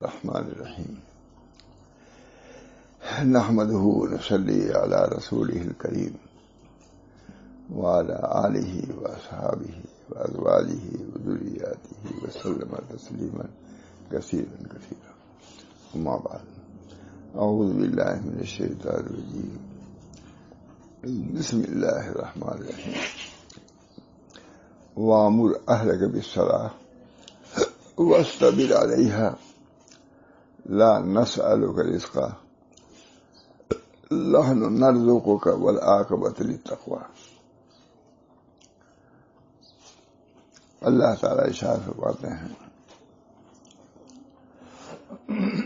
الرحمن الرحیم نحمده ونصلی علی رسوله الکریم وعلی آلہ واصحابہ وازواجہ وذریاتہ وسلم تسلیما کثیرا کثیرا اما بعد اعوذ باللہ من الشیطان الرجیم بسم اللہ الرحمن الرحیم وامر اہلک بالصلاۃ واصطبر علیہا لا نسألك رزقا نحن نرزقك والعاقبۃ للتقوی۔ اللہ تعالیٰ ارشاد فرماتے ہیں،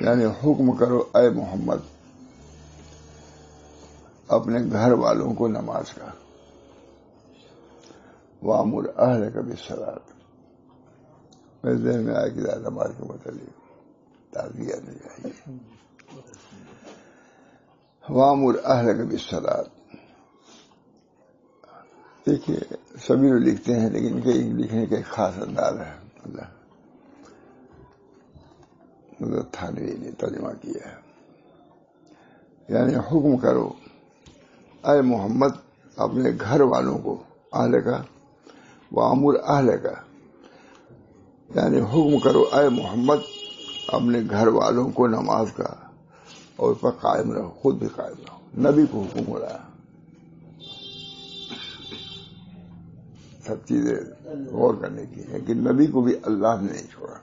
یعنی حکم کرو اے محمد اپنے گھر والوں کو نماز کا، وامر اہلک بالصلاۃ۔ میرے ذہن میں آئے کہ نماز کے متعلق تعبیر نہیں چاہیے۔ وامر اہلک بالصلاۃ، دیکھیے سبھی لوگ لکھتے ہیں لیکن ان کے لکھنے کا ایک خاص انداز ہے۔ اللہ تھانوی نے ترجمہ کیا ہے، یعنی حکم کرو اے محمد اپنے گھر والوں کو، اہل کا وامر اہل کا، یعنی حکم کرو اے محمد اپنے گھر والوں کو نماز کا اور اس پر قائم رہو، خود بھی قائم رہو۔ نبی کو حکم ہو رہا ہے، سب چیزیں غور کرنے کی ہے کہ نبی کو بھی اللہ نے نہیں چھوڑا۔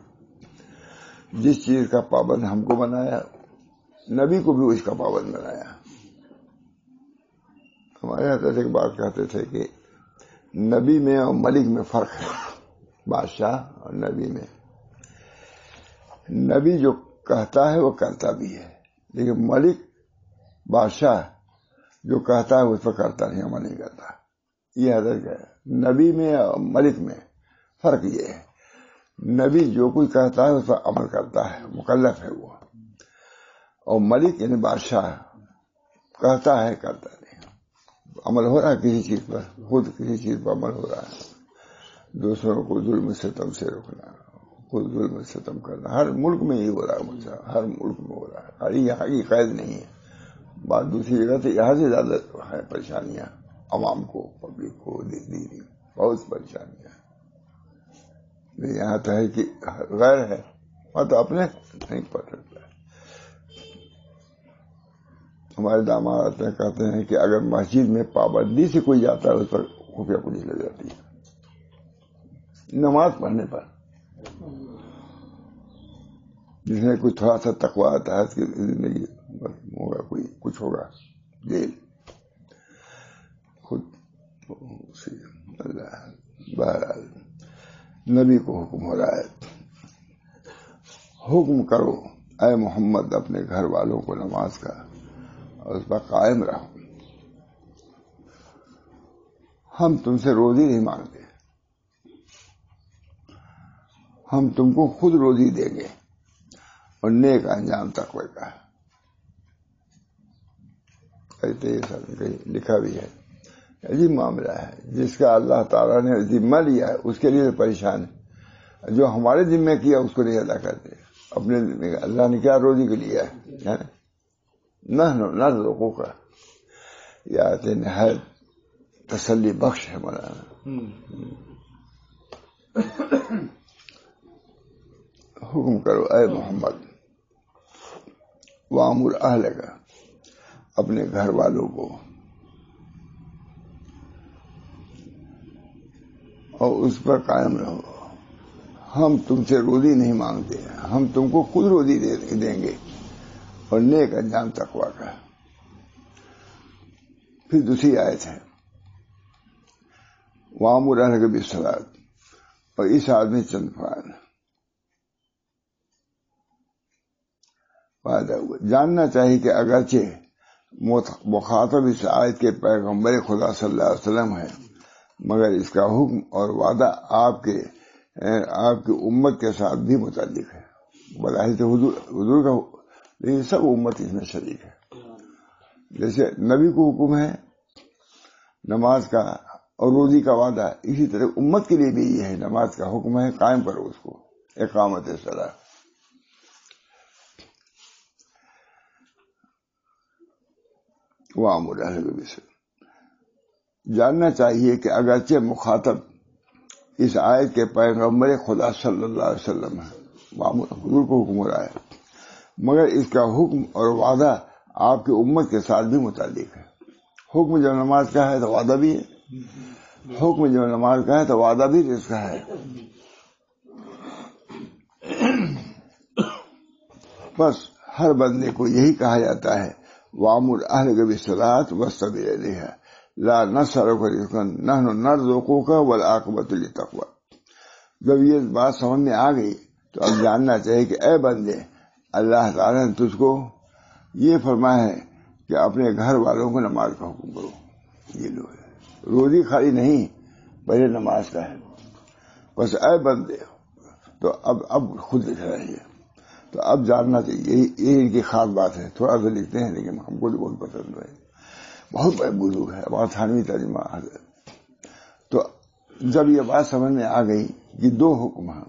جس چیز کا پابند ہم کو بنایا، نبی کو بھی اس کا پابند بنایا۔ ہمارے حضرت ایک بات کہتے تھے کہ نبی میں اور ملک میں فرق ہے، بادشاہ اور نبی میں۔ نبی جو کہتا ہے وہ کرتا بھی ہے، لیکن ملک بادشاہ جو کہتا ہے اس پر کرتا نہیں، عمل نہیں کرتا۔ یہ حضرت ہے نبی میں اور ملک میں فرق یہ ہے، نبی جو کچھ کہتا ہے اس پر عمل کرتا ہے، مکلف ہے وہ، اور ملک یعنی بادشاہ کہتا ہے کرتا نہیں۔ عمل ہو رہا ہے کسی چیز پر، خود کسی چیز پر عمل ہو رہا ہے، دوسروں کو ظلم ستم سے روکنا، خود ظلم ستم کرنا، ہر ملک میں یہ ہو رہا ہے، مجھے ہر ملک میں ہو رہا ہے، یہاں کی قید نہیں ہے۔ بات دوسری جگہ سے یہاں سے زیادہ ہے پریشانیاں، عوام کو، پبلک کو، دینی بہت پریشانیاں ہیں۔ یہاں تو ہے کہ غیر ہے، وہاں تو اپنے نہیں پڑ سکتا ہے۔ ہمارے داماد کہتے ہیں کہ اگر مسجد میں پابندی سے کوئی جاتا ہے اس پر خفیہ پولیس لگ جاتی ہے، نماز پڑھنے پر۔ جس میں کوئی تھوڑا سا تقویٰ آتا ہے اس کی زندگی ہوگا، کوئی کچھ ہوگا، جیل خود۔ اللہ بہرحال نبی کو حکم ہو رہا ہے، حکم کرو اے محمد اپنے گھر والوں کو نماز کا اور اس پر قائم رہو۔ ہم تم سے روزی نہیں مانگتے، ہم تم کو خود روزی دیں گے اور نیک انجام تقوی کا۔ کہتے ہیں سب لکھا بھی ہے، عجیب معاملہ ہے، جس کا اللہ تعالیٰ نے ذمہ لیا ہے اس کے لیے پریشان ہے، جو ہمارے ذمہ کیا اس کو نہیں ادا کرتے۔ اپنے ذمہ اللہ نے کیا روزی کے لیا ہے، نہ لوگوں کا۔ یہ آتے نہایت تسلی بخش ہے مولانا۔ حکم کرو اے محمد وامر اہلک، اپنے گھر والوں کو اور اس پر قائم رہو۔ ہم تم سے روزی نہیں مانگتے، ہم تم کو خود روزی دیں گے اور نیک انجام تقوی کا۔ پھر دوسری آیت ہے وامر اہلک بالصلاۃ، اور اس آدمی چند فائد ہوا۔ جاننا چاہیے کہ اگرچہ مخاطب اس آیت کے پیغمبر خدا صلی اللہ علیہ وسلم ہے، مگر اس کا حکم اور وعدہ آپ کی امت کے ساتھ بھی متعلق ہے۔ بظاہر سے حضور کا، لیکن سب امت اس میں شریک ہے۔ جیسے نبی کو حکم ہے نماز کا اور روزی کا وعدہ، اسی طرح امت کے لیے بھی یہ ہے، نماز کا حکم ہے، قائم کرو اس کو، اقامت صلاۃ۔ وامر اہل بالصلاۃ. جاننا چاہیے کہ اگرچہ مخاطب اس آیت کے پیغمبر خدا صلی اللہ علیہ وسلم ہے، حضور کو حکم ہو رہا ہے، مگر اس کا حکم اور وعدہ آپ کی امت کے ساتھ بھی متعلق ہے. حکم جب نماز کا ہے تو وعدہ بھی ہے، حکم جب نماز کا ہے تو وعدہ بھی رزق کا ہے. بس ہر بندے کو یہی کہا جاتا ہے وَأَمُرْ أَهْلَكَ بِالصَّلَاةِ وَاصْطَبِرْ عَلَيْهَا لَا نَسْأَلُكَ رِزْقًا نَحْنُ نَرْزُقُكَ وَالْعَاقِبَةُ لِلتَّقْوَىٰ. جب یہ بات سمجھ میں آ گئی تو اب جاننا چاہیے کہ اے بندے، اللہ تعالیٰ نے تجھ کو یہ فرمایا ہے کہ اپنے گھر والوں کو نماز کا حکم کرو. یہ لو ہے، روزی خالی نہیں، پہلے نماز کا ہے. بس اے بندے، تو اب خود لکھ رہے ہیں. تو اب جاننا چاہیے، یہ ان کی خاص بات ہے. تھوڑا سا لکھتے ہیں لیکن ہم کو بھی بہت پسند ہے، بہت بڑے بزرگ ہے، بہت تھانوی ترجمہ ہے. تو جب یہ بات سمجھ میں آ گئی کہ دو حکم ہیں،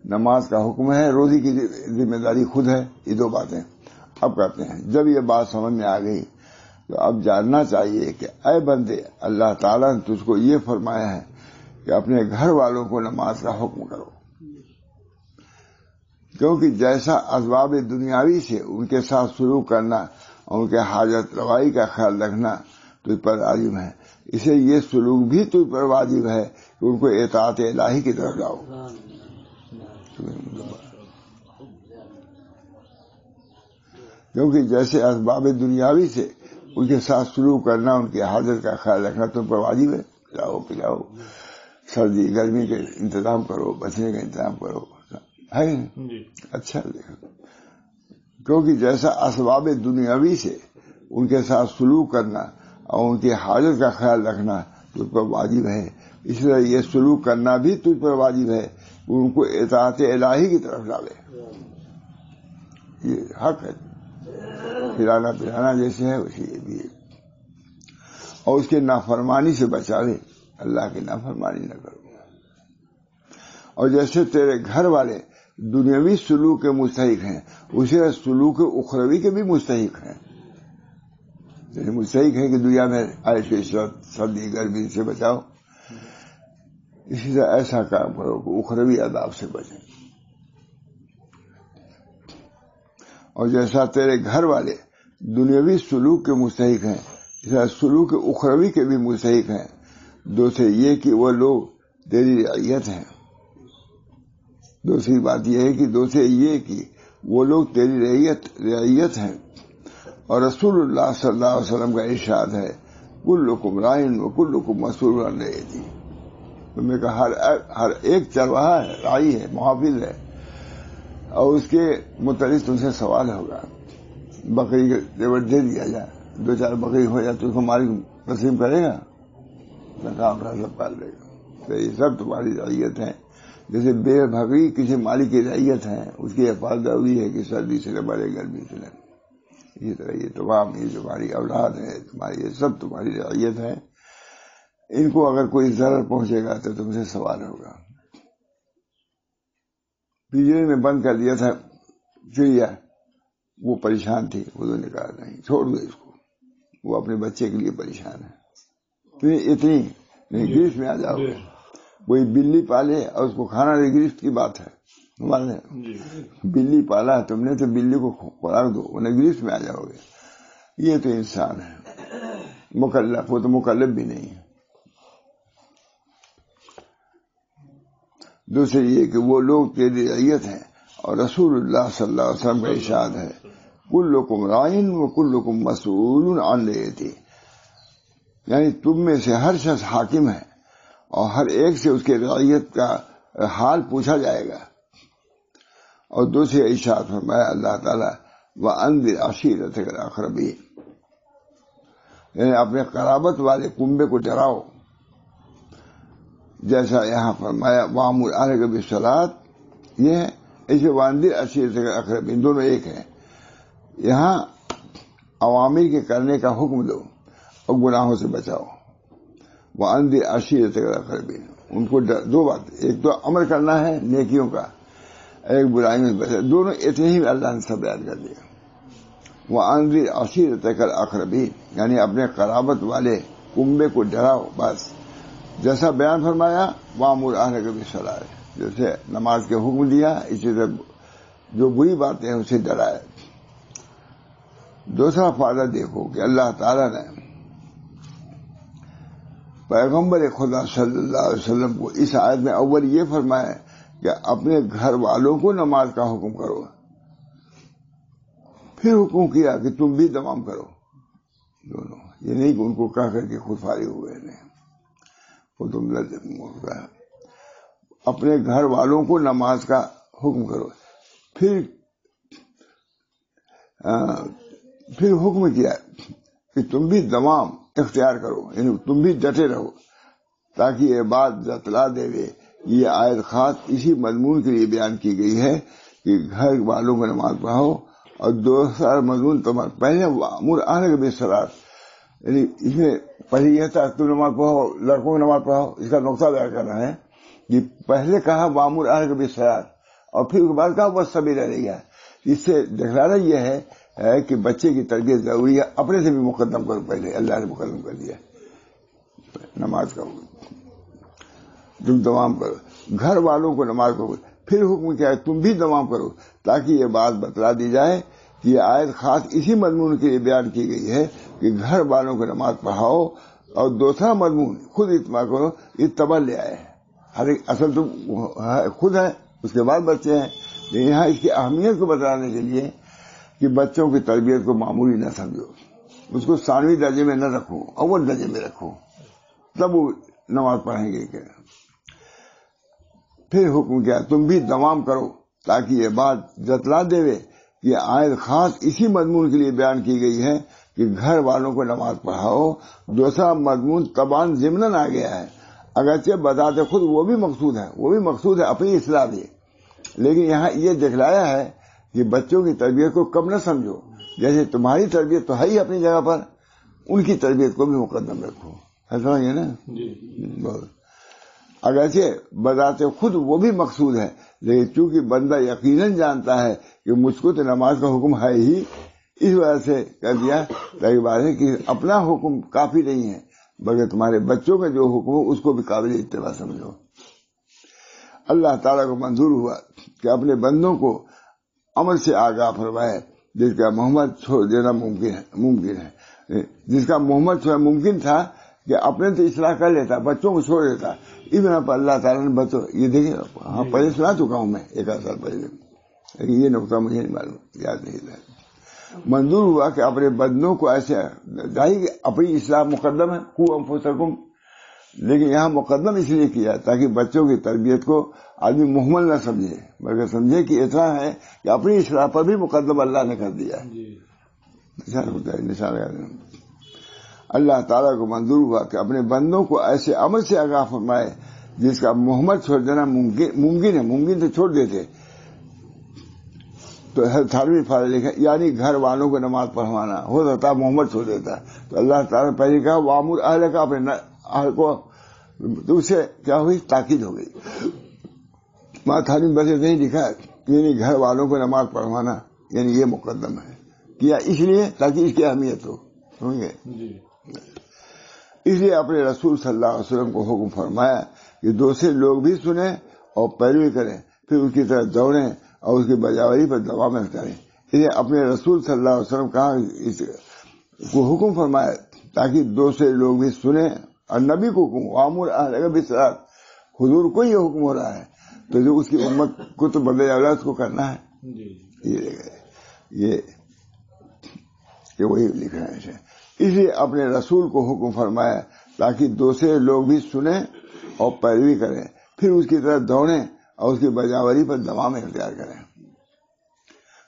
نماز کا حکم ہے، روزی کی ذمہ داری خود ہے، یہ دو باتیں اب کرتے ہیں. جب یہ بات سمجھ میں آ گئی تو اب جاننا چاہیے کہ اے بندے، اللہ تعالیٰ نے تجھ کو یہ فرمایا ہے کہ اپنے گھر والوں کو نماز کا حکم کرو، کیونکہ جیسا اسباب دنیاوی سے ان کے ساتھ سلوک کرنا اور ان کے حاجت روائی کا خیال رکھنا تجھ پر واجب ہے، اسے یہ سلوک بھی تجھ پر واجب ہے کہ ان کو اطاعت الہی کی طرف لاؤ. کیونکہ جیسے اسباب دنیاوی سے ان کے ساتھ سلوک کرنا، ان کی حاجت کا خیال رکھنا تم پر واجب ہے. لاؤ پلاؤ، سردی گرمی کے انتظام کرو، بچنے کا انتظام کرو، ہے اچھا دیکھو. کیونکہ جیسا اسباب دنیاوی سے ان کے ساتھ سلوک کرنا اور ان کی حاجت کا خیال رکھنا تجھ پر واجب ہے، اس لیے یہ سلوک کرنا بھی تجھ پر واجب ہے کہ ان کو اطاعت الہی کی طرف ڈالے. یہ حق ہے، کھلانا پلانا جیسے ہے ویسے یہ بھی ہے. اور اس کے نافرمانی سے بچاوے، اللہ کی نافرمانی نہ کرو. اور جیسے تیرے گھر والے دنیاوی سلوک کے مستحق ہیں، اسے سلوک اخروی کے بھی مستحق ہیں. جیسے مستحق ہے کہ دنیا میں عیش و عشرت، سردی گرمی سے بچاؤ، اسی طرح ایسا کام کرو کہ اخروی عذاب سے بچیں. اور جیسا تیرے گھر والے دنیاوی سلوک کے مستحق ہیں، اس طرح سلوک اخروی کے بھی مستحق ہیں. دو سے یہ کہ وہ لوگ تیری رعیت ہیں. دوسری بات یہ ہے کہ دو سے یہ کہ وہ لوگ تیری رعیت ہیں. اور رسول اللہ صلی اللہ علیہ وسلم کا ارشاد ہے کلکم راعٍ وکلکم مسئول عن رعیتہ. تم نے کہا ہر ایک چرواہا ہے، راعی ہے، محافظ ہے، اور اس کے متعلق تم سے سوال ہوگا. بکری کا زیور دے دیا جائے، دو چار بکری ہو جائے تو اس کو مالک تسلیم کرے گا؟ کام سب پال لے گا. تو یہ سب تمہاری رعیت ہیں. جیسے بے بکری کسی مالک کی رعیت ہے، اس کی حفاظت ضروری ہے کہ سردی سے نہ بڑھے، گرمی سے نہ. اسی طرح یہ تمام یہ تمہاری اولاد ہے، تمہاری یہ سب تمہاری رعیت ہے. ان کو اگر کوئی ضرر پہنچے گا تو تم سے سوال ہوگا. پنجرے میں بند کر دیا تھا چڑیا، وہ پریشان تھی، انہوں نے کہا نہیں چھوڑ دو اس کو، وہ اپنے بچے کے لیے پریشان ہے. تو اتنی نہیں گرفت میں آ جاؤ گے. کوئی بلی پالے اور اس کو کھانا دے، گرفت کی بات ہے. بلی پالا تم نے تو بلی کو خوراک دو، انہیں گرفت میں آ جاؤ گے. یہ تو انسان ہے مکلف، وہ تو مکلف بھی نہیں ہے. دوسرے یہ کہ وہ لوگ تیری رعیت ہیں. اور رسول اللہ صلی اللہ علیہ وسلم کا ارشاد ہے کلکم راعٍ وکلکم مسئول عن رعیتہ. یعنی تم میں سے ہر شخص حاکم ہے اور ہر ایک سے اس کے رعیت کا حال پوچھا جائے گا. اور دوسرے ارشاد فرمایا اللہ تعالیٰ وَأَنذِرْ عَشِيرَتَكَ الْأَقْرَبِينَ، یعنی اپنے قرابت والے کنبے کو ڈراؤ. جیسا یہاں فرمایا وَأَمُرْ أَهْلَكَ بِالصَّلَاةِ، یہ ہے اسے وَأَنذِرْ عَشِيرَتَكَ الْأَقْرَبِينَ، دونوں ایک ہیں. یہاں عوامر کے کرنے کا حکم دو اور گناہوں سے بچاؤ. وَأَنذِرْ عَشِيرَتَكَ الْأَقْرَبِينَ، ان کو دو بات، ایک تو امر کرنا ہے نیکیوں کا، ایک برائی میں بچا. دونوں اتنے ہی اللہ نے سب یاد کر دیا. وَأَنذِرْ عَشِيرَتَكَ الْأَقْرَبِينَ، یعنی اپنے قرابت والے کنبے کو ڈراؤ. بس جیسا بیان فرمایا وَأْمُرْ أَهْلَكَ بِالصَّلَاةِ، جیسے نماز کے حکم دیا اسی طرح جو بری باتیں ہیں اسے ڈرائے. دوسرا فائدہ دیکھو کہ اللہ تعالیٰ نے پیغمبر خدا صلی اللہ علیہ وسلم کو اس آیت میں اول یہ فرمایا کہ اپنے گھر والوں کو نماز کا حکم کرو، پھر حکم کیا کہ تم بھی دوام کرو. دونوں، یہ نہیں کہ ان کو کہہ کر کے خود فارغ ہوئے نہیں، وہ تم اپنے گھر والوں کو نماز کا حکم کرو، پھر حکم کیا کہ تم بھی دوام اختیار کرو، یعنی تم بھی ڈٹے رہو، تاکہ یہ بات جتلا دے. یہ آیت خاص اسی مضمون کے لیے بیان کی گئی ہے کہ گھر والوں کو نماز پڑھاؤ. اور دوسرا مضمون تمہارا پہلے وَأْمُرْ أَهْلَكَ بِالصَّلَاةِ، یعنی اس میں پہلے یہ تھا تم نماز پڑھاؤ، لڑکوں کو نماز پڑھاؤ. اس کا نقطہ بیان کرنا ہے کہ پہلے کہا وَأْمُرْ أَهْلَكَ بِالصَّلَاةِ اور پھر اس کے بعد کہا وَاصْطَبِرْ عَلَيْهَا. اس سے دکھلانا یہ ہے کہ بچے کی تربیت ضروری ہے. اپنے سے بھی مقدم کرو، پہلے اللہ نے مقدم کر دیا نماز کا حکم، تم دوام کرو. گھر والوں کو نماز کو پھر حکم کیا ہے تم بھی دوام کرو، تاکہ یہ بات بتلا دی جائے کہ یہ آیت خاص اسی مضمون کے لیے بیان کی گئی ہے کہ گھر والوں کو نماز پڑھاؤ. اور دوسرا مضمون خود اتباع کرو، اتباع لے آئے. ہر ایک اصل تم خود ہے، اس کے بعد بچے ہیں، لیکن یہاں اس کی اہمیت کو بتانے کے لیے کہ بچوں کی تربیت کو معمولی نہ سمجھو، اس کو ثانوی درجے میں نہ رکھو، اول درجے میں رکھو، تب وہ نماز پڑھیں گے. کہ پھر حکم کیا تم بھی دوام کرو، تاکہ یہ بات جتلا دے کہ یہ آیت خاص اسی مضمون کے لیے بیان کی گئی ہے کہ گھر والوں کو نماز پڑھاؤ. دوسرا مضمون تبان ضمناً آ گیا ہے، اگرچہ بذات خود وہ بھی مقصود ہے اپنی اصلاح بھی، لیکن یہاں یہ دکھلایا ہے کہ بچوں کی تربیت کو کم نہ سمجھو. جیسے تمہاری تربیت تو ہے ہی اپنی جگہ پر، ان کی تربیت کو بھی مقدم رکھو. ایسا ہے نا بہت. اگرچہ بذات خود وہ بھی مقصود ہے، لیکن چونکہ بندہ یقیناً جانتا ہے کہ مجھ کو تو نماز کا حکم ہے ہی، اس وجہ سے کہہ دیا تاکہ بات ہے کہ اپنا حکم کافی نہیں ہے، بلکہ تمہارے بچوں کا جو حکم ہو اس کو بھی قابل اتباع سمجھو. اللہ تعالیٰ کو منظور ہوا کہ اپنے بندوں کو عمل سے آگاہ فرمائے جس کا محمد چھوڑ دینا ممکن ہے. جس کا محمد چھوڑنا ممکن تھا کہ اپنے تو اصلاح کر لیتا، بچوں کو چھوڑ دیتا. اس بنا پر اللہ تعالیٰ نے بچوں یہ دیکھیں، ہاں پہلے سنا چکا ہوں میں 1 سال پہلے، لیکن یہ نقطہ مجھے نہیں معلوم، یاد نہیں رہا. منظور ہوا کہ اپنے بندوں کو ایسے ظاہر اپنی اصلاح مقدم ہے، قوا انفسکم، لیکن یہاں مقدم اس لیے کیا تاکہ بچوں کی تربیت کو آدمی مہمل نہ سمجھے، بلکہ سمجھے کہ اتنا ہے کہ اپنی اصلاح پر بھی مقدم اللہ نے کر دیا. نشان اللہ تعالیٰ کو منظور ہوا کہ اپنے بندوں کو ایسے عمل سے آگاہ فرمائے جس کا محمد چھوڑ دینا ممکن ہے. ممکن تو چھوڑ دیتے، تو 18ویں فائدہ لکھا یعنی گھر والوں کو نماز پڑھوانا. ہو سکتا محمد چھوڑ دیتا، تو اللہ تعالیٰ نے پہلے کہا وَأْمُرْ أَهْلَكَ، اپنے اہل کو، تو اس سے کیا ہوئی؟ تاکید ہو گئی. 18ویں بس نہیں لکھا یعنی گھر والوں کو نماز پڑھوانا، یعنی یہ مقدم ہے کیا اس لیے تاکہ اس کی اہمیت ہو. سمجھ گئے؟ اس لیے اپنے رسول صلی اللہ علیہ وسلم کو حکم فرمایا کہ دوسرے لوگ بھی سنیں اور پیروی کریں، پھر اس کی طرح دوڑیں اور اس کی بجاوری پر دوام کریں. اس لیے اپنے رسول صلی اللہ علیہ وسلم کہا اس کو حکم فرمایا تاکہ دوسرے لوگ بھی سنیں، اور نبی کو حکم وَأْمُرْ أَهْلَكَ بِالصَّلَاةِ، حضور کو یہ حکم ہو رہا ہے، تو جو اس کی امت کو تو بدلے اولاد کو کرنا ہے. یہ وہی لکھا ہے. اس لیے اپنے رسول کو حکم فرمایا تاکہ دوسرے لوگ بھی سنیں اور پیروی کریں، پھر اس کی طرف دوڑیں اور اس کی بجاوری پر دوام اختیار کریں.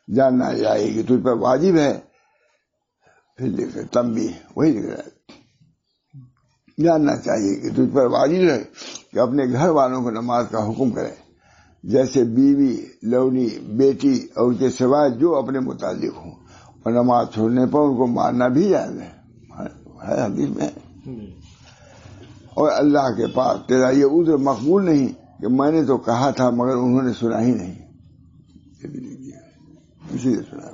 جاننا چاہیے کہ تجھ پر واجب ہے، پھر لکھ رہے تنبیہ، وہی لکھ رہا ہے. جاننا چاہیے کہ تجھ پر واجب ہے کہ اپنے گھر والوں کو نماز کا حکم کرے، جیسے بیوی، لونی، بیٹی اور ان کے سوائے جو اپنے متعلق ہوں، اور نماز چھوڑنے پر ان کو مارنا بھی جائز ہے حدیث میں. اور اللہ کے پاس تیرا یہ عذر مقبول نہیں کہ میں نے تو کہا تھا مگر انہوں نے سنا ہی نہیں. اسی لیے سنا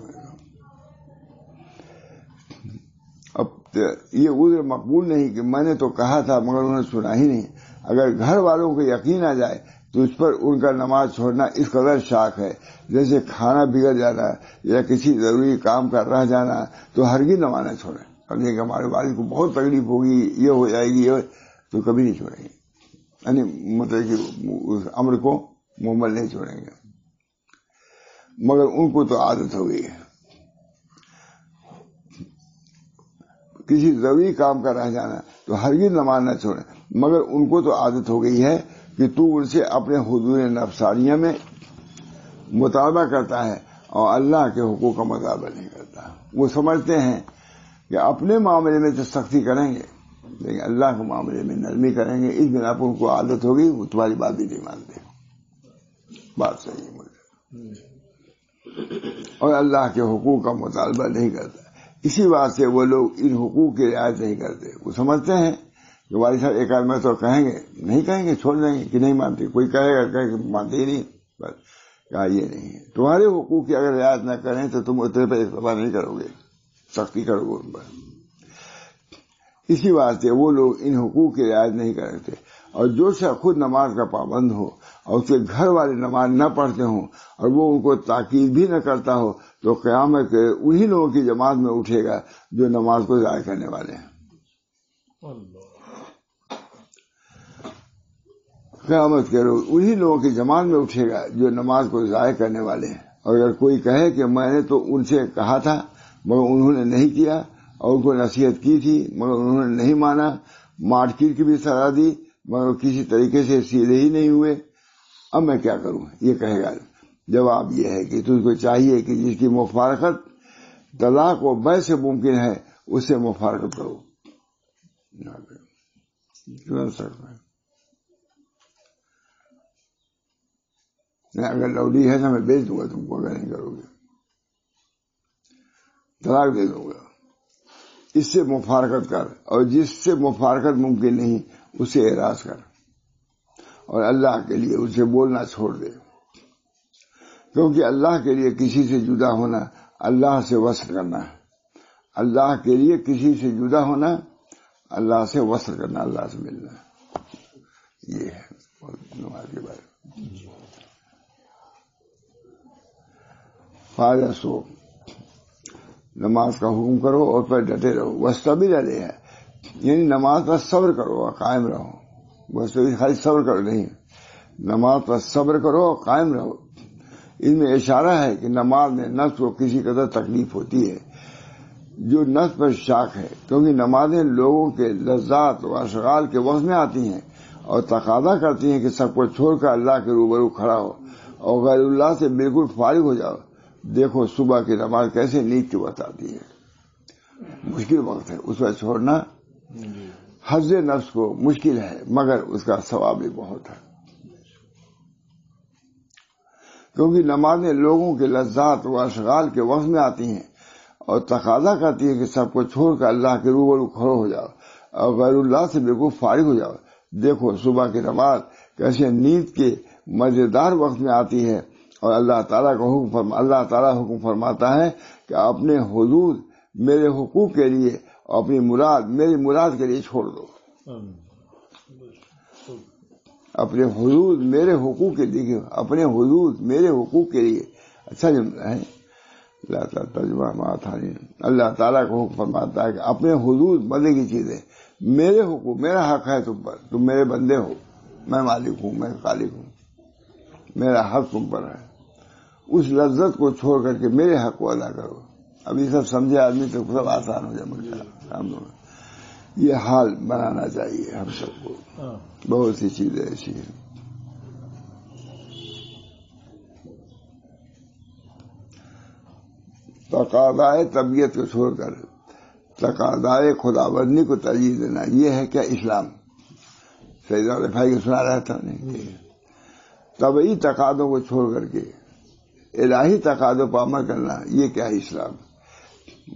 یہ عذر مقبول نہیں کہ میں نے تو کہا تھا مگر انہوں نے سنا ہی نہیں. اگر گھر والوں کو یقین آ جائے تو اس پر ان کا نماز چھوڑنا اس قدر شاک ہے جیسے کھانا بگڑ جانا یا کسی ضروری کام کا رہ جانا، تو ہرگز نماز نہ چھوڑیں. اب یہ کہ ہمارے والد کو بہت تکلیف ہوگی، یہ ہو جائے گی، تو کبھی نہیں چھوڑیں گے. یعنی مطلب کہ اس امر کو مکمل نہیں چھوڑیں گے. مگر ان کو تو عادت ہو گئی ہے، کسی ضروری کام کا رہ جانا تو ہرگز نماز نہ چھوڑیں. مگر ان کو تو عادت ہو گئی ہے کہ تو ان سے اپنے حدود نفسانیہ میں مطالبہ کرتا ہے اور اللہ کے حقوق کا مطالبہ نہیں کرتا. وہ سمجھتے ہیں کہ اپنے معاملے میں تو سختی کریں گے لیکن اللہ کے معاملے میں نرمی کریں گے. اس بنا پر ان کو عادت ہوگی، وہ تمہاری بات بھی نہیں مانتے. بات صحیح ہے مجھے. اور اللہ کے حقوق کا مطالبہ نہیں کرتا. اسی بات سے وہ لوگ ان حقوق کی رعایت نہیں کرتے. وہ سمجھتے ہیں کہ والد صاحب ایک آدمی تو کہیں گے، نہیں کہیں گے، چھوڑ دیں گے کہ نہیں مانتے. کوئی کہے گا کہ مانتے ہی نہیں. بس کہا یہ نہیں ہے. تمہارے حقوق کی اگر رعایت نہ کریں تو تم اتنے پہ اکتفا نہیں کرو گے، سختی کرو گے ان پر. اسی بات سے وہ لوگ ان حقوق کی رعایت نہیں کرتے. اور جو شخص خود نماز کا پابند ہو اور اس کے گھر والے نماز نہ پڑھتے ہوں اور وہ ان کو تاکید بھی نہ کرتا ہو تو قیامت کے انہی لوگوں کی جماعت میں اٹھے گا جو نماز کو ضائع کرنے والے ہیں. قیامت کے روز انہی لوگوں کی جماعت میں اٹھے گا جو نماز کو ضائع کرنے والے ہیں. اور اگر کوئی کہے کہ میں نے تو ان سے کہا تھا مگر انہوں نے نہیں کیا، اور ان کو نصیحت کی تھی مگر انہوں نے نہیں مانا، مارٹ کیٹ کی بھی سزا دی مگر کسی طریقے سے سیدھے ہی نہیں ہوئے، اب میں کیا کروں؟ یہ کہے گا. جواب یہ ہے کہ تجھ کو چاہیے کہ جس کی مفارقت طلاق و بیع سے ممکن ہے اس سے مفارقت کرو. اگر لوڈی ہے تو میں بیچ دوں گا تم کو، اگر نہیں کرو گے طلاق دے دوں گا. اس سے مفارقت کر، اور جس سے مفارقت ممکن نہیں اس سے اعراض کر، اور اللہ کے لیے ان سے بولنا چھوڑ دے. کیونکہ اللہ کے لیے کسی سے جدا ہونا اللہ سے وصل کرنا ہے. اللہ کے لیے کسی سے جدا ہونا اللہ سے وصل کرنا، اللہ سے ملنا. یہ ہے نماز کے بارے میں. فائدہ سو نماز کا حکم کرو اور پھر ڈٹے رہو. وصبر علیہ ہے یعنی نماز پر صبر کرو اور قائم رہو. بس خالی صبر کرو نہیں، نماز پر صبر کرو اور قائم رہو. اس میں اشارہ ہے کہ نماز میں نفس کو کسی قدر تکلیف ہوتی ہے جو نفس پر شاک ہے، کیونکہ نمازیں لوگوں کے لذات و اشغال کے وقت میں آتی ہیں اور تقاضا کرتی ہیں کہ سب کو چھوڑ کر اللہ کے روبرو کھڑا ہو اور غیر اللہ سے بالکل فارغ ہو جاؤ. دیکھو صبح کی نماز کیسے نیند کی وقت آتی ہے، مشکل وقت ہے. اس وقت چھوڑنا حفظ نفس کو مشکل ہے مگر اس کا ثواب بھی بہت ہے. کیونکہ نمازیں لوگوں کے لذات و اشغال کے وقت میں آتی ہیں اور تقاضا کرتی ہے کہ سب کو چھوڑ کر اللہ کے روبرو کھڑے ہو جاؤ اور غیر اللہ سے بالکل فارغ ہو جاؤ. دیکھو صبح کی نماز کیسے نیند کے مزیدار وقت میں آتی ہے اور اللہ تعالیٰ حکم فرماتا ہے کہ اپنے حدود میرے حقوق کے لیے اور اپنی مراد میری مراد کے لیے چھوڑ دو. اپنے حدود میرے حقوق کے لیے، اپنے حدود میرے حقوق کے لیے. اچھا جملہ ہے. اللہ تعالیٰ ترجمہ ماتھانی اللہ تعالیٰ کو حکم فرماتا ہے کہ اپنے حدود بندے کی چیزیں میرے حقوق، میرا حق ہے تم پر، تم میرے بندے ہو، میں مالک ہوں، میں خالق ہوں، میرا حق تم پر ہے. اس لذت کو چھوڑ کر کے میرے حق کو ادا کرو. اب یہ سب سمجھے آدمی تو سب آسان ہو جائے. یہ حال بنانا چاہیے ہم سب کو. بہت سی چیزیں ایسی ہیں. تقاضائے طبیعت کو چھوڑ کر تقاضائے خداوندی کو ترجیح دینا، یہ ہے کیا اسلام؟ سیدنا بھائی کو سنا رہا تھا نہیں. طبعی تقاضوں کو چھوڑ کر کے الہی تقاضوں پر عمل کرنا، یہ کیا ہے اسلام؟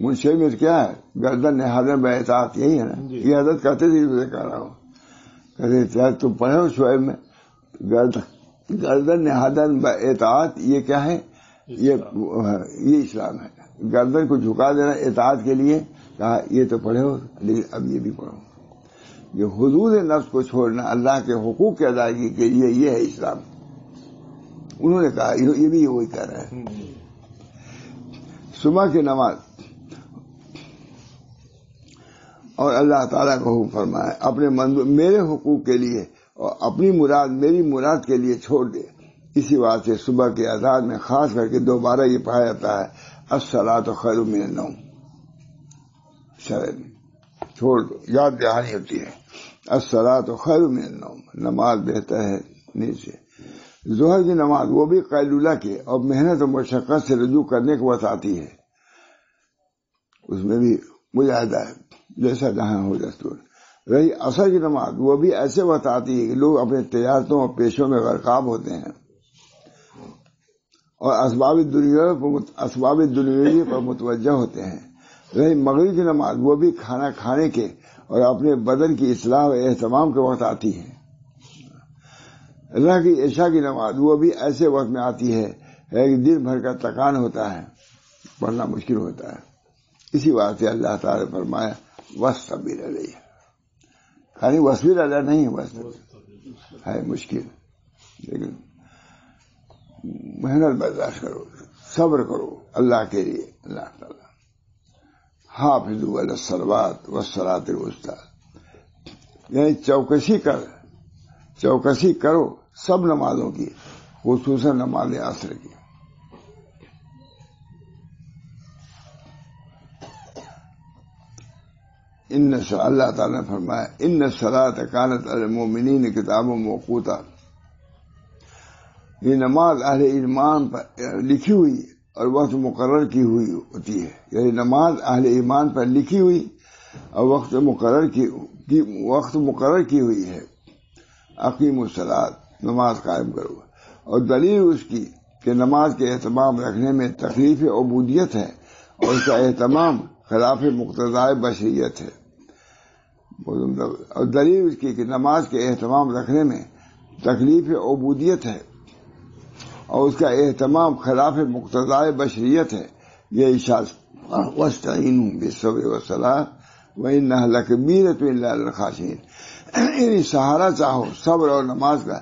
منشے میں کیا ہے؟ گردن نہادن باطاعت، یہی ہے نا. یہ حضرت کہتے تھے، اسے کہہ رہا ہوں، کہتے تھے تم پڑھے ہو شعیب میں گردن نہادن باطاعت، یہ کیا ہے؟ یہ اسلام ہے. گردن کو جھکا دینا اطاعت کے لیے، کہا یہ تو پڑھے ہو لیکن اب یہ بھی پڑھو. یہ حدود نفس کو چھوڑنا اللہ کے حقوق کی ادائیگی کے لیے یہ ہے اسلام. انہوں نے کہا یہ بھی وہی کہہ رہا ہے. صبح کی نماز اور اللہ تعالیٰ کو حکم فرمایا اپنے میرے حقوق کے لیے اور اپنی مراد میری مراد کے لیے چھوڑ دے. اسی بات سے صبح کے اذان میں خاص کر کے دوبارہ یہ پڑھا جاتا ہے الصلاۃ خیر من النوم. شرط چھوڑ دو، یاد دہانی ہوتی ہے. الصلاۃ خیر من النوم، نماز بہتر ہے نیند سے. ظہر کی نماز وہ بھی قیلولہ کے اور محنت و مشقت سے رجوع کرنے کو بتاتی ہے. اس میں بھی مجاہدہ ہے جیسا جہاں ہو دستور. رہی عصر کی نماز وہ بھی ایسے بتاتی ہے کہ لوگ اپنے تجارتوں اور پیشوں میں غرقاب ہوتے ہیں اور اسباب دنیوی پر متوجہ ہوتے ہیں. رہی مغرب کی نماز وہ بھی کھانا کھانے کے اور اپنے بدن کی اصلاح و اہتمام کے وقت آتی ہے. اللہ کی عشاء کی نماز وہ بھی ایسے وقت میں آتی ہے کہ دن بھر کا تکان ہوتا ہے، پڑھنا مشکل ہوتا ہے. اسی واسطے اللہ تعالی نے فرمایا وَاصْطَبِرْ عَلَيْهَا. یعنی وصبر علیہ نہیں ہے مشکل، لیکن محنت برداشت کرو، صبر کرو اللہ کے لیے. اللہ تعالیٰ حافظوا علی الصلوات والصلاۃ الوسطیٰ، یعنی چوکسی کرو سب نمازوں کی، خصوصاً نماز عصر کی. اللہ تعالیٰ نے فرمایا ان الصلاۃ کانت علی المؤمنین کتابا موقوتا. یہ نماز اہل ایمان پر لکھی ہوئی اور وقت مقرر کی ہوئی ہوتی ہے. یعنی نماز اہل ایمان پر لکھی ہوئی اور وقت مقرر کی ہوئی ہے. اقیموا الصلاۃ، نماز قائم کرو. اور دلیل اس کی کہ نماز کے اہتمام رکھنے میں تکلیف عبودیت ہے اور اس کا اہتمام خلاف مقتضائے بشریت ہے. اور دلیل اس کی کہ نماز کے اہتمام رکھنے میں تکلیف عبودیت ہے اور اس کا اہتمام خلاف مقتضائے بشریت ہے. یہ ارشاد وَاسْتَعِینُوا بِالصَّبْرِ وَالصَّلَاةِ وَإِنَّهَا لَكَبِیرَةٌ إِلَّا عَلَى الْخَاشِعِینَ. یعنی سہارا چاہو صبر اور نماز کا.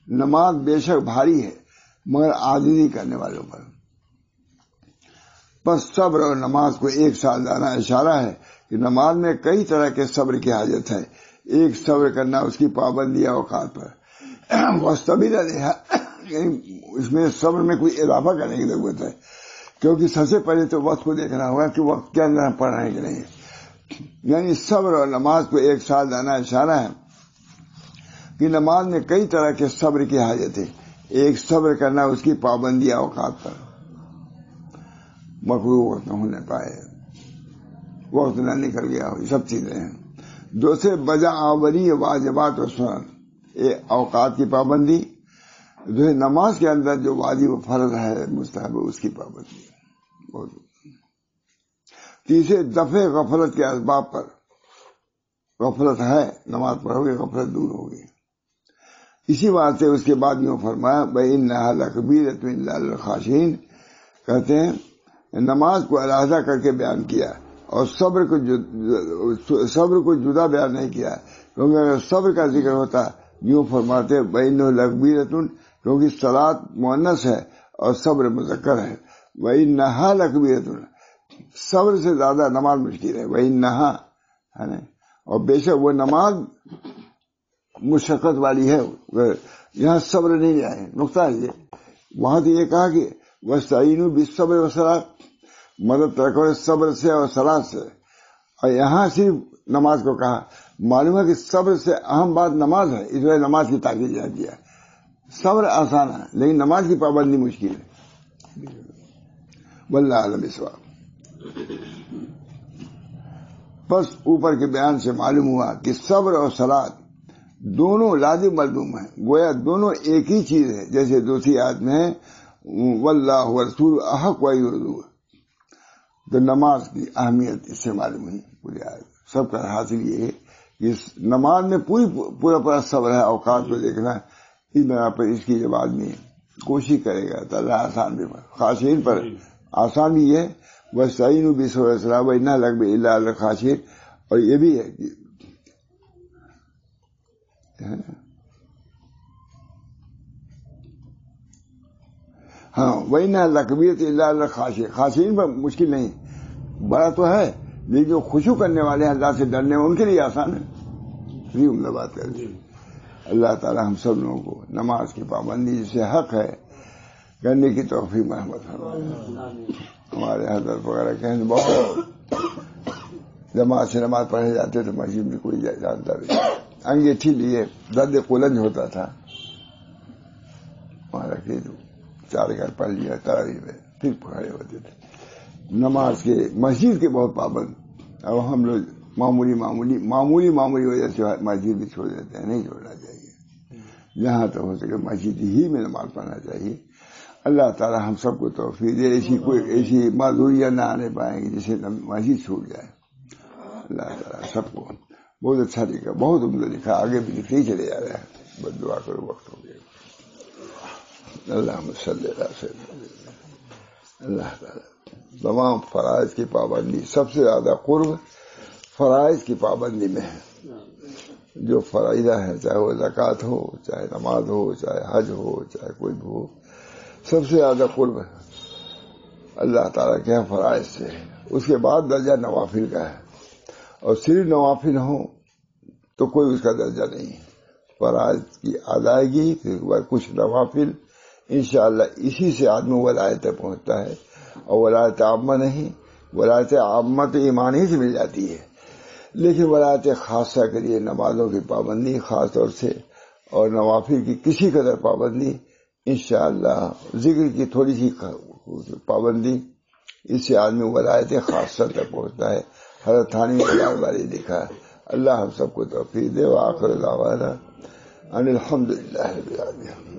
نماز بے شک بھاری ہے مگر عاجزی کرنے والوں پر. بس صبر اور نماز کو ایک ساتھ لانا اشارہ ہے کہ نماز میں کئی طرح کے صبر کی حاجت ہے. ایک صبر کرنا اس کی پابندی اوقات پر. وَاصْطَبِرْ عَلَيْهَا، یعنی اس میں صبر میں کوئی اضافہ کرنے کی ضرورت ہے، کیونکہ سب سے پہلے تو وقت کو دیکھنا ہوگا کہ وقت کے اندر پڑھ رہے ہیں کہ نہیں. یعنی صبر اور نماز کو ایک ساتھ لانا اشارہ ہے کہ نماز میں کئی طرح کے صبر کی حاجت ہے. ایک صبر کرنا اس کی پابندی اوقات پر، مکروہ وقت نہ ہونے پائے، وقت نہ نکل گیا ہو، یہ سب چیزیں ہیں. دوسرے بجا آوری واجبات و سنن، اوقات کی پابندی. جو نماز کے اندر جو واجب و فرض ہے مستحب اس کی پابندی. تیسرے دفع غفلت کے اسباب پر. غفلت ہے، نماز پڑھو گے غفلت دور ہوگی. اسی بات سے اس کے بعد یوں فرمایا بَإِنَّهَا لَكَبِیرَةٌ إِلَّا عَلَى الْخَاشِعِینَ. کہتے ہیں نماز کو علیحدہ کر کے بیان کیا اور صبر کو جدا بیان نہیں کیا، کیونکہ اگر صبر کا ذکر ہوتا یوں فرماتے بَإِنَّهُ لَكَبِیرَةٌ، کیونکہ صلاۃ مؤنث ہے اور صبر مذکر ہے. وَإِنَّهَا لَكَبِیرَةٌ، صبر سے زیادہ نماز مشکل ہے. وَإِنَّهَا ہے نا، اور بے شک وہ نماز مشقت والی ہے. یہاں صبر نہیں آئے، نقطہ ہے یہ. وہاں تو یہ کہا کہ وَاسْتَعِینُوا بِالصَّبْرِ وَالصَّلَاةِ، مدد کرو صبر سے اور صلاۃ سے. اور یہاں صرف نماز کو کہا. معلوم ہے کہ صبر سے اہم بات نماز ہے، اس وجہ نماز کی تاکید کیا. صبر آسان ہے لیکن نماز کی پابندی مشکل ہے. واللہ اعلم بالصواب. بس اوپر کے بیان سے معلوم ہوا کہ صبر اور صلاۃ دونوں لازم ملزوم ہیں، گویا دونوں ایک ہی چیز ہے. جیسے دوسری آیت میں ہے واللہ ورسول احق ویرضوہ، تو نماز کی اہمیت اس سے معلوم ہوئی. پوری آیت سب کا حاصل یہ ہے کہ نماز میں پورا صبر ہے. اوقات کو دیکھنا اس بنا پر اس کی جب آدمی کوشش کرے گا تو اللہ آسان بھی خاشعین پر آسان بھی ہے، وَاسْتَعِينُوا بِالصَّبْرِ وَالصَّلَاةِ وَإِنَّهَا لَكَبِیرَةٌ إِلَّا عَلَى الْخَاشِعِینَ. اور یہ بھی ہے ہاں وَإِنَّهَا لَكَبِیرَةٌ إِلَّا عَلَى الْخَاشِعِینَ. خاشعین پر مشکل نہیں، بڑا تو ہے لیکن جو خشوع کرنے والے ہیں، اللہ سے ڈرنے والے، ان کے لیے آسان ہے. فری عمدہ بات کر دی. اللہ تعالی ہم سب لوگوں کو نماز کی پابندی جسے حق ہے کرنے کی توفیق مرحمت فرمائے. ہمارے حضرت وغیرہ کہیں بہت جماعت سے نماز پڑھے جاتے تو مسجد میں کوئی جانتا نہیں. انگیٹھی لیے درد قلنج ہوتا تھا، ہمارا کہ 4 گھر پڑھ لیا تراویح میں پھر کھڑے ہوتے تھے. نماز کے مسجد کے بہت پابند. اب ہم لوگ معمولی وجہ سے مسجد بھی چھوڑ دیتے ہیں. نہیں چھوڑنا چاہیے، جہاں تک ہو سکے مسجد ہی میں نماز پڑھنا چاہیے. اللہ تعالی ہم سب کو توفیق دے. ایسی معذوریاں نہ آنے پائیں گی جسے مسجد چھوٹ جائے. اللہ تعالی سب کو بہت اچھا لکھا، بہت عمدہ لکھا، آگے بھی لکھتے ہی چلے جا رہے ہیں. بس دعا کرو، وقت ہو گیا. اللہم صلی علی سیدنا. اللہ تعالی تمام فرائض کی پابندی، سب سے زیادہ قرب فرائض کی پابندی میں ہے. جو فرائضہ ہے، چاہے وہ زکوٰۃ ہو، چاہے نماز ہو، چاہے حج ہو، چاہے کوئی بھی ہو، سب سے زیادہ قرب اللہ تعالیٰ کے فرائض سے. اس کے بعد درجہ نوافل کا ہے، اور صرف نوافل ہو تو کوئی اس کا درجہ نہیں. فرائض کی ادائیگی، پھر کچھ نوافل، انشاءاللہ اسی سے آدمی ولایت تک پہنچتا ہے. اور ولایت عامہ نہیں، ولایت عامہ تو ایمان ہی سے مل جاتی ہے، لیکن ولایت خاصہ کے لیے نمازوں کی پابندی خاص طور سے، اور نوافل کی کسی قدر پابندی، انشاءاللہ ذکر کی تھوڑی سی پابندی، اس سے آدمی ولایت خاصہ تک پہنچتا ہے. حضرت تھانوی نے باری لکھا ہے. اللہ ہم سب کو توفیق دے. وآخر دعوانا ان الحمدللہ رب العالمین.